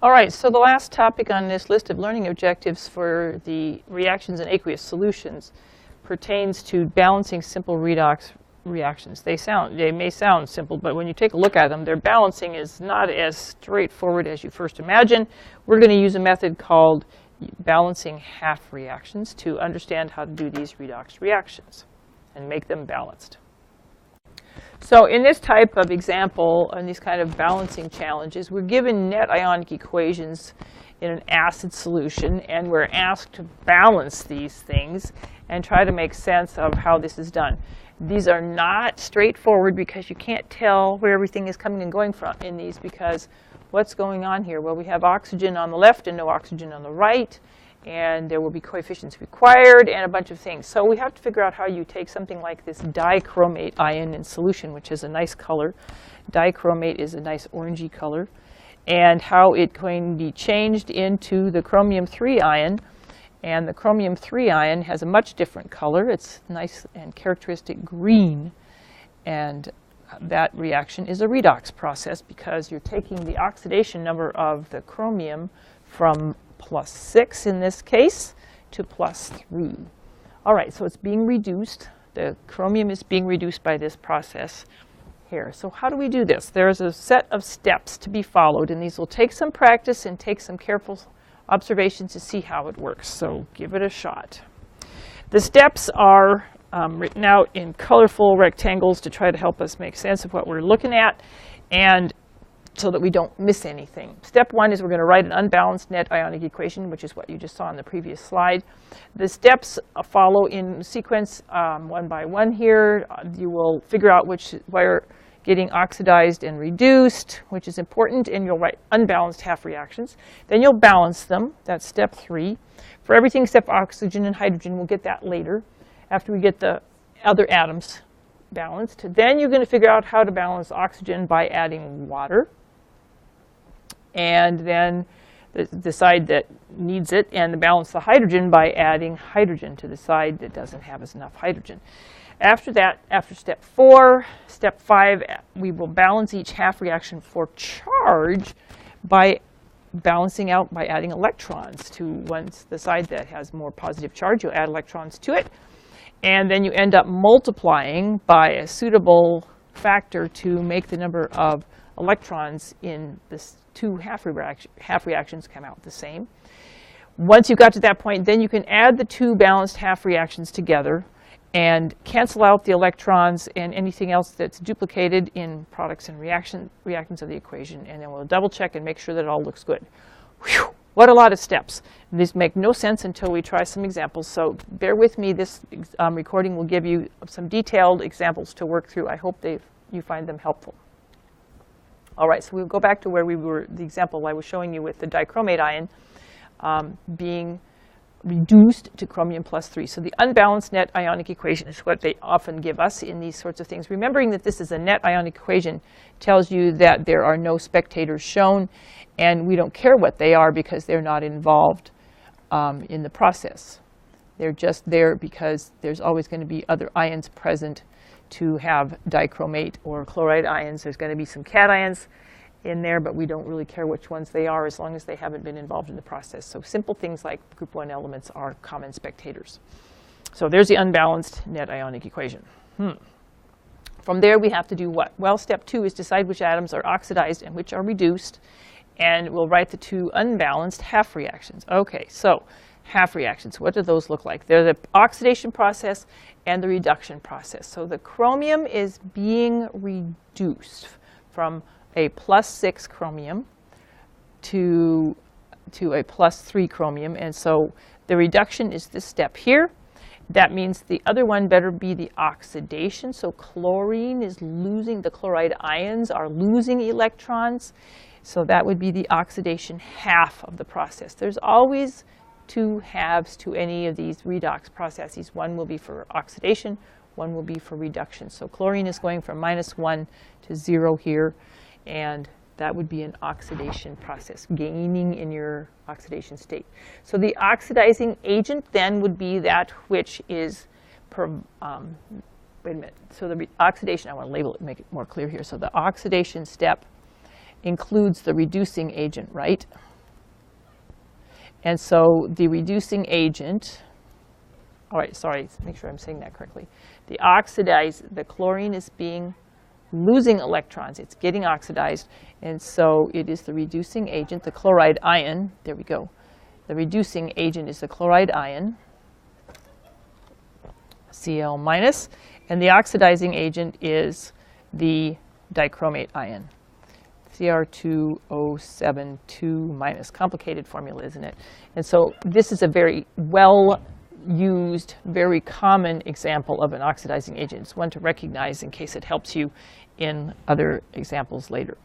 All right, so the last topic on this list of learning objectives for the reactions in aqueous solutions pertains to balancing simple redox reactions. They may sound simple, but when you take a look at them, their balancing is not as straightforward as you first imagine. We're going to use a method called balancing half reactions to understand how to do these redox reactions and make them balanced. So in this type of example, and these kind of balancing challenges, we're given net ionic equations in an acid solution, and we're asked to balance these things and try to make sense of how this is done. These are not straightforward because you can't tell where everything is coming and going from in these, because what's going on here? Well, we have oxygen on the left and no oxygen on the right, and there will be coefficients required and a bunch of things. So we have to figure out how you take something like this dichromate ion in solution, which is a nice color. Dichromate is a nice orangey color. And how it can be changed into the chromium 3 ion. And the chromium 3 ion has a much different color. It's nice and characteristic green. And that reaction is a redox process because you're taking the oxidation number of the chromium from +6 in this case to +3. All right, so it's being reduced. The chromium is being reduced by this process here. So how do we do this? There's a set of steps to be followed, and these will take some practice and take some careful observations to see how it works. So give it a shot. The steps are written out in colorful rectangles to try to help us make sense of what we're looking at, and so that we don't miss anything. Step 1 is we're going to write an unbalanced net ionic equation, which is what you just saw on the previous slide. The steps follow in sequence one by one here. You will figure out where getting oxidized and reduced, which is important, and you'll write unbalanced half reactions. Then you'll balance them. That's step 3. For everything except oxygen and hydrogen, we'll get that later after we get the other atoms balanced. Then you're going to figure out how to balance oxygen by adding water, and then the side that needs it, and balance the hydrogen by adding hydrogen to the side that doesn't have enough hydrogen. After that, after step 4, step 5, we will balance each half reaction for charge by balancing out by adding electrons to the side that has more positive charge. You'll add electrons to it, and then you end up multiplying by a suitable factor to make the number of electrons in this two half reactions come out the same. Once you got to that point, then you can add the two balanced half reactions together and cancel out the electrons and anything else that's duplicated in products and reactants of the equation, and then we'll double check and make sure that it all looks good. Whew, what a lot of steps. These make no sense until we try some examples, so bear with me. This recording will give you some detailed examples to work through. I hope you find them helpful. All right, so we'll go back to where we were, the example I was showing you with the dichromate ion being reduced to chromium +3. So the unbalanced net ionic equation is what they often give us in these sorts of things. Remembering that this is a net ionic equation tells you that there are no spectators shown, and we don't care what they are because they're not involved in the process. They're just there because there's always going to be other ions present to have dichromate or chloride ions. There's going to be some cations in there, but we don't really care which ones they are as long as they haven't been involved in the process. So simple things like group 1 elements are common spectators. So there's the unbalanced net ionic equation. From there we have to do what? Well, step 2 is decide which atoms are oxidized and which are reduced, and we'll write the two unbalanced half reactions. Okay, so half reactions, what do those look like? They're the oxidation process and the reduction process. So the chromium is being reduced from a +6 chromium to a +3 chromium, and so the reduction is this step here. That means the other one better be the oxidation. So chlorine is losing, the chloride ions are losing electrons. So that would be the oxidation half of the process. There's always two halves to any of these redox processes. One will be for oxidation, one will be for reduction. So chlorine is going from -1 to 0 here, and that would be an oxidation process, gaining in your oxidation state. So the oxidizing agent then would be that which is, wait a minute, so the oxidation, I want to label it, make it more clear here. So the oxidation step includes the reducing agent, right? And so the reducing agent, all right, sorry, make sure I'm saying that correctly. The chlorine is losing electrons. It's getting oxidized, and so it is the reducing agent, the chloride ion. There we go. The reducing agent is the chloride ion, Cl minus, and the oxidizing agent is the dichromate ion, Cr2O72 minus. Complicated formula, isn't it? And so this is a very well-used, very common example of an oxidizing agent. It's one to recognize in case it helps you in other examples later.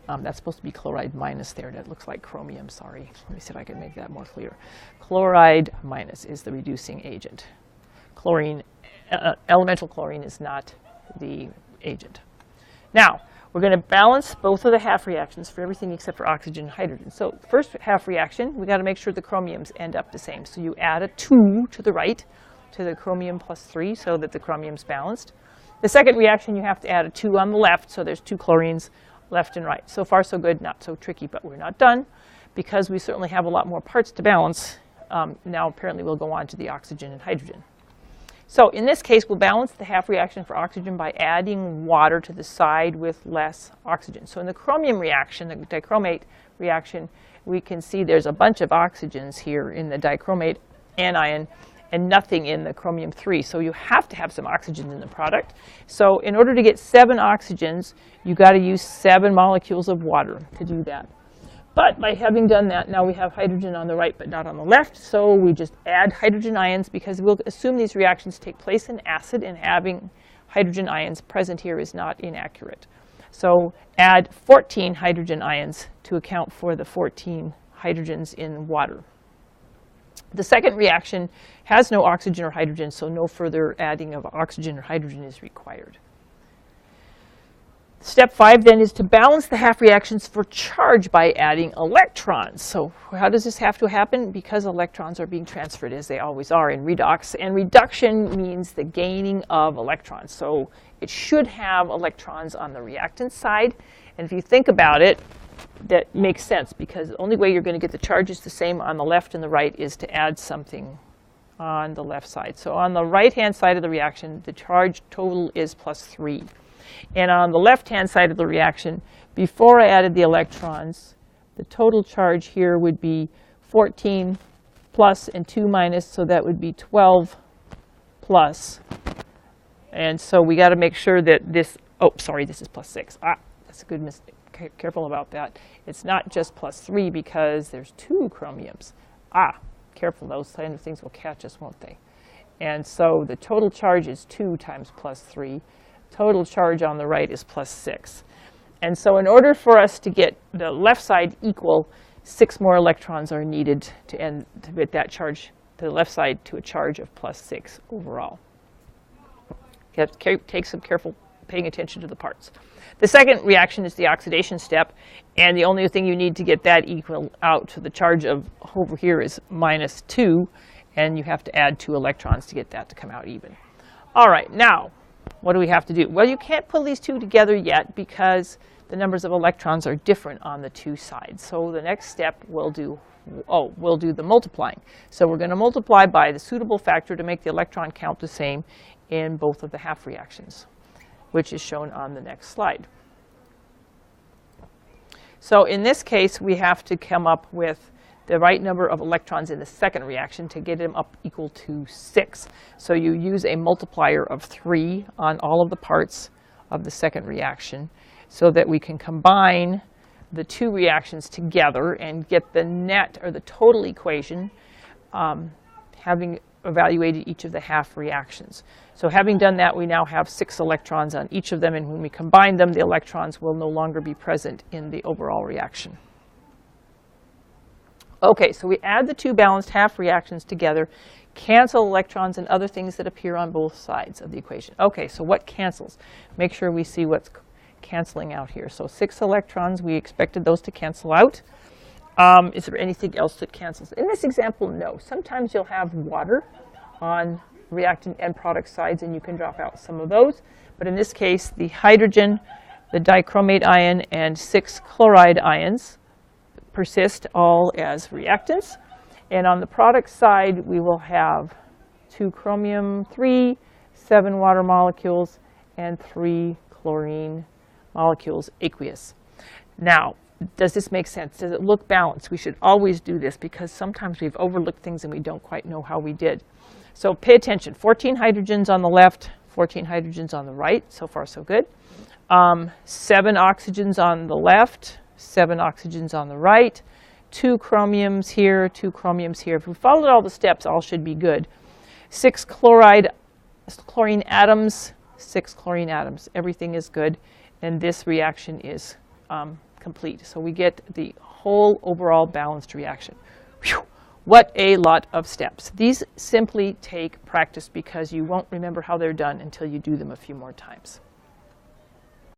That's supposed to be chloride minus there. That looks like chromium, sorry. Let me see if I can make that more clear. Chloride minus is the reducing agent. Chlorine, elemental chlorine is not the agent. Now, we're going to balance both of the half reactions for everything except for oxygen and hydrogen. So first half reaction, we got to make sure the chromiums end up the same. So you add a 2 to the right to the chromium plus 3 so that the chromium's balanced. The second reaction, you have to add a 2 on the left, so there's 2 chlorines left and right. So far so good, not so tricky, but we're not done because we certainly have a lot more parts to balance. Now apparently we'll go on to the oxygen and hydrogen. So in this case, we'll balance the half reaction for oxygen by adding water to the side with less oxygen. So in the chromium reaction, the dichromate reaction, we can see there's a bunch of oxygens here in the dichromate anion and nothing in the chromium 3. So you have to have some oxygen in the product. So in order to get 7 oxygens, you've got to use 7 molecules of water to do that. But by having done that, now we have hydrogen on the right but not on the left. So we just add hydrogen ions because we'll assume these reactions take place in acid, and having hydrogen ions present here is not inaccurate. So add 14 hydrogen ions to account for the 14 hydrogens in water. The second reaction has no oxygen or hydrogen, so no further adding of oxygen or hydrogen is required. Step 5 then is to balance the half reactions for charge by adding electrons. So how does this have to happen? Because electrons are being transferred, as they always are in redox. And reduction means the gaining of electrons. So it should have electrons on the reactant side. And if you think about it, that makes sense, because the only way you're going to get the charges the same on the left and the right is to add something on the left side. So on the right-hand side of the reaction, the charge total is +3. And on the left-hand side of the reaction, before I added the electrons, the total charge here would be 14 plus and 2 minus, so that would be 12 plus. And so we got to make sure that this, oh, sorry, this is +6. That's a good mistake. Careful about that. It's not just +3 because there's 2 chromiums. Careful, those kind of things will catch us, won't they? And so the total charge is 2 times +3. Total charge on the right is +6. And so in order for us to get the left side equal, 6 more electrons are needed to get that charge to the left side to a charge of +6 overall. You have to take some careful paying attention to the parts. The second reaction is the oxidation step, and the only thing you need to get that equal out to the charge of over here is -2, and you have to add 2 electrons to get that to come out even. All right, now, what do we have to do? Well, you can't pull these two together yet because the numbers of electrons are different on the 2 sides. So the next step we'll do the multiplying. So we're going to multiply by the suitable factor to make the electron count the same in both of the half reactions, which is shown on the next slide. So in this case, we have to come up with the right number of electrons in the second reaction to get them up equal to 6. So you use a multiplier of 3 on all of the parts of the second reaction so that we can combine the 2 reactions together and get the net or the total equation, having evaluated each of the half reactions. So having done that, we now have 6 electrons on each of them, and when we combine them, the electrons will no longer be present in the overall reaction. Okay, so we add the 2 balanced half reactions together, cancel electrons and other things that appear on both sides of the equation. Okay, so what cancels? Make sure we see what's canceling out here. So 6 electrons, we expected those to cancel out. Is there anything else that cancels? In this example, no. Sometimes you'll have water on reactant end product sides, and you can drop out some of those. But in this case, the hydrogen, the dichromate ion, and 6 chloride ions persist all as reactants. And on the product side, we will have 2 chromium 3, 7 water molecules, and 3 chlorine molecules aqueous. Now, does this make sense? Does it look balanced? We should always do this because sometimes we've overlooked things and we don't quite know how we did. So pay attention. 14 hydrogens on the left, 14 hydrogens on the right. So far, so good. 7 oxygens on the left, 7 oxygens on the right, 2 chromiums here, 2 chromiums here. If we followed all the steps, all should be good. 6 chlorine atoms, 6 chlorine atoms. Everything is good, and this reaction is complete. So we get the whole overall balanced reaction. Whew. What a lot of steps. These simply take practice because you won't remember how they're done until you do them a few more times.